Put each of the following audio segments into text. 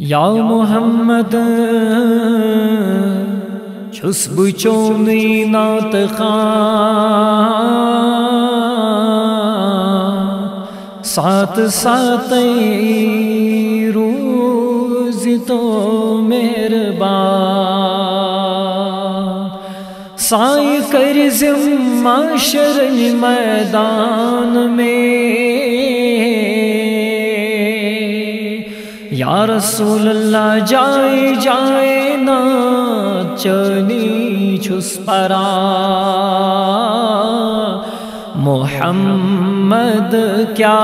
یا محمد چھس بچونی نات خان سات سات روز تو مہربان سائیں کر ذمہ شرع میدان میں یا رسول اللہ جائے جائے نا چنی چھس پرا محمد کیا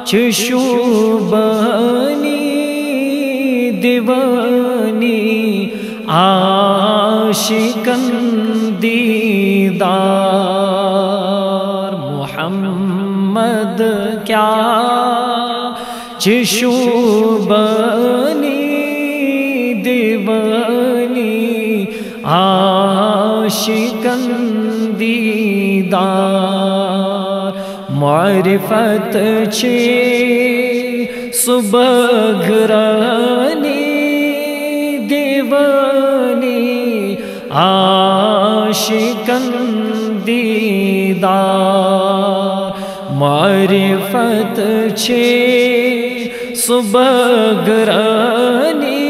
چشوبنی دیوانی عاشقاً دیدار محمد کیا چشوبنی دیوانی عاشقاً دیدار معرفت چھ صبح گرانی دیوانی عاشقاً دیدار معرفت چھ صبح گرانی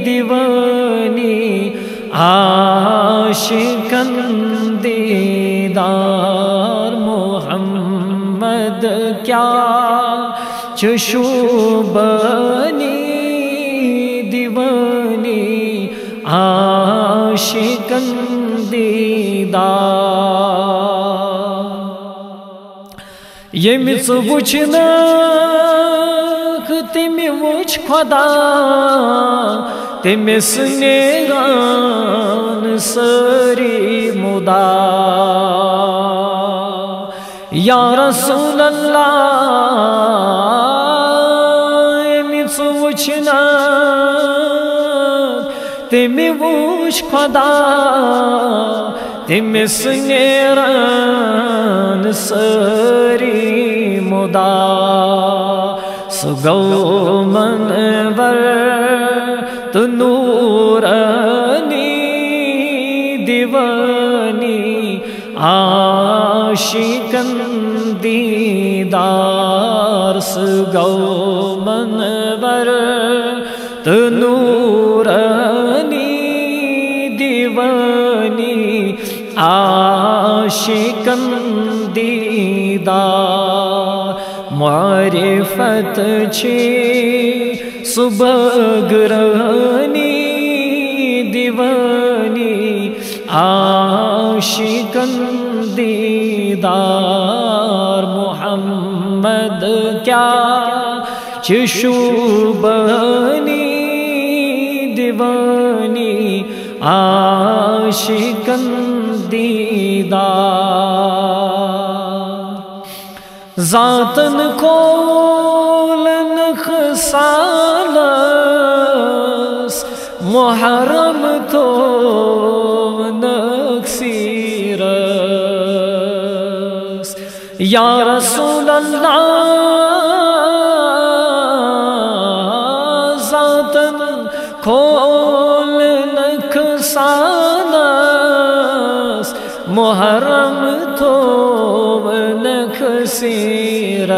دیوانی عاشقاً دیدار محمد کیا چشوبنی دیوانی عاشقاً دیدار یمس وچھنا تمی وچھ خدا تمس نیران سری مدا یا رسول اللہ یمس وچھنا تمی وچھ خدا تمس نیران سری مدا سگو منور تو نورانی دیوانی عاشقاً دیدار سگو منور تو نورانی دیوانی عاشقاً دیدار معرفت چھ صبح گرانی دیوانی عاشقاً دیدار محمد کیا چشوبنی دیوانی عاشقاً دیدار ذاتن کولن خسالس محرم تو نکسیرس یا رسول اللہ ذاتن کولن خسالس محرم تو نکسیرس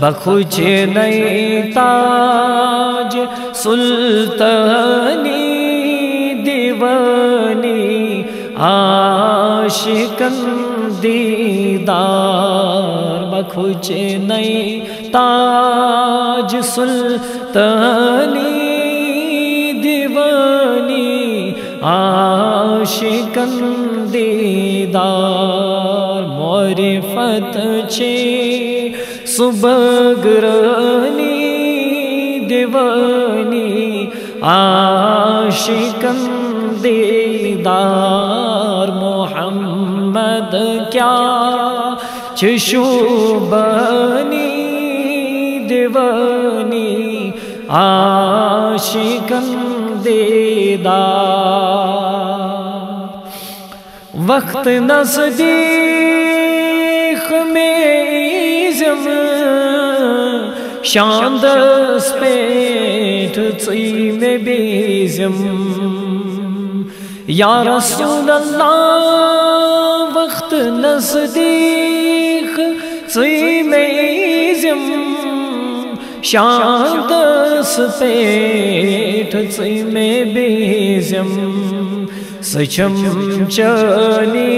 بخوچ نئی تاج سلطانی دیوانی عاشقاً دیدار بخوچ نئی تاج سلطانی دیوانی عاشقاً دیدار معرفت چھ صبح گرانی دیوانی عاشقاً دیدار محمد کیا چشوبنی دیوانی عاشقاً دیدار وقت نزدیک میں شاندس پیٹھ ژٕے مےٚ بیزم یا رسول اللہ وقت نزدیک ژٕے مےٚ ایزم شاندس پیٹھ ژٕے مےٚ بیزم سۄ چھم چٲنی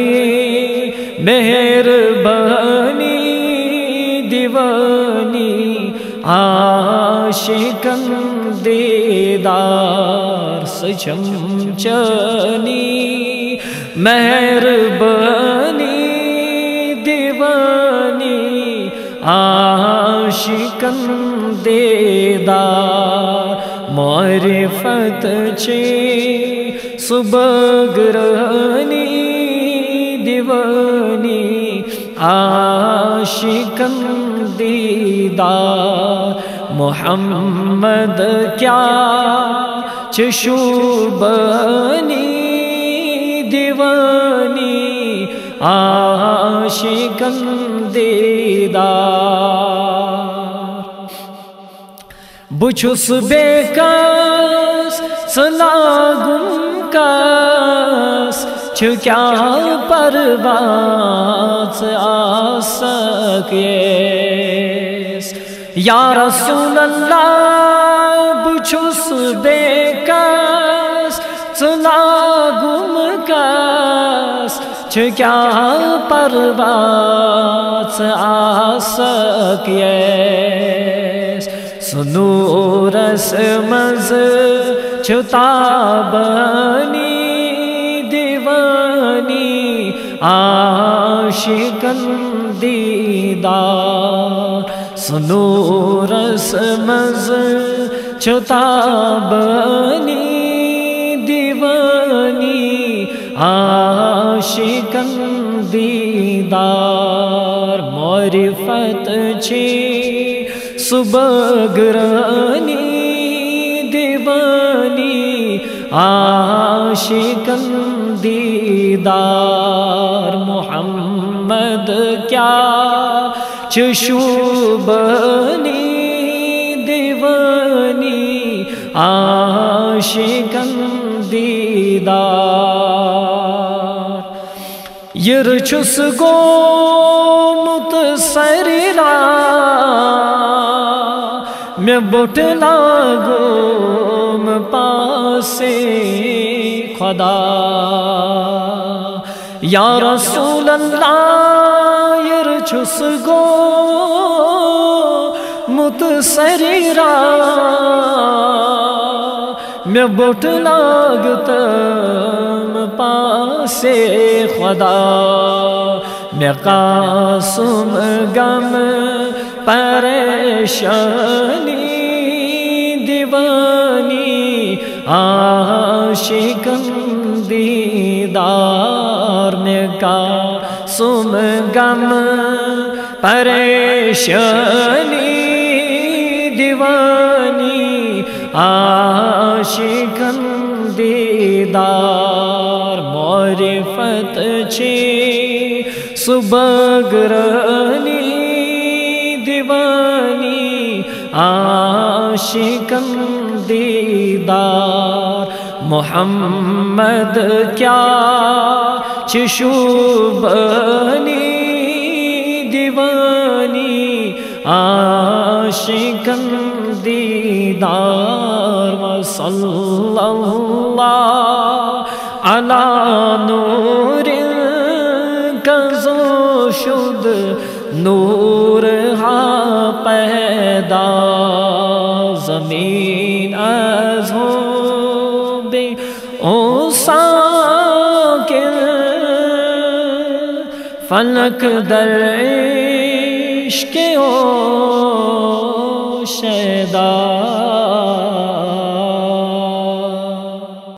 مہربانی دیوانی عاشقن دیدار سۄ چھم چٲنی مہربانی دیوانی عاشقن دیدار معرفت چھے صبح دیوانی عاشقن دیدار محمد کیا چشوبانی دیوانی عاشقن دیدار بچھس بے کس سلاگم کس کیا پرواز آسکیس یا رسول اللہ بچھس بے کس ژٕلاگُم کس کیا پرواز آسکیس سنورس مز تابانی دیوانی عاشقن دیدار سنورس مز تابانی دیوانی عاشقن دیدار معرفت چھے صبح گرانی دیوانی عاشقن دیدار محمد کیا چشوبانی دیوانی عاشقن دیدار یرچس گومت سریرا میں بٹ لاگوم پاسے خدا یا رسول اللہ یرچس گومت سریرا میں بٹ لاگتم پاسے خدا میں قاسم غم پریشانی دیوانی عاشقن دیدار میں قاسم غم پریشانی دیوانی عاشقن دیدار معرفت چھے صبح گرانی دیوانی عاشقن دیدار محمد کیا چشوبانی دیوانی عاشقن دیدار وصلی اللہ علی نور کزو شد نور ہا پیدا زمین از ہو بے او ساکن فلک در عشق او شیدا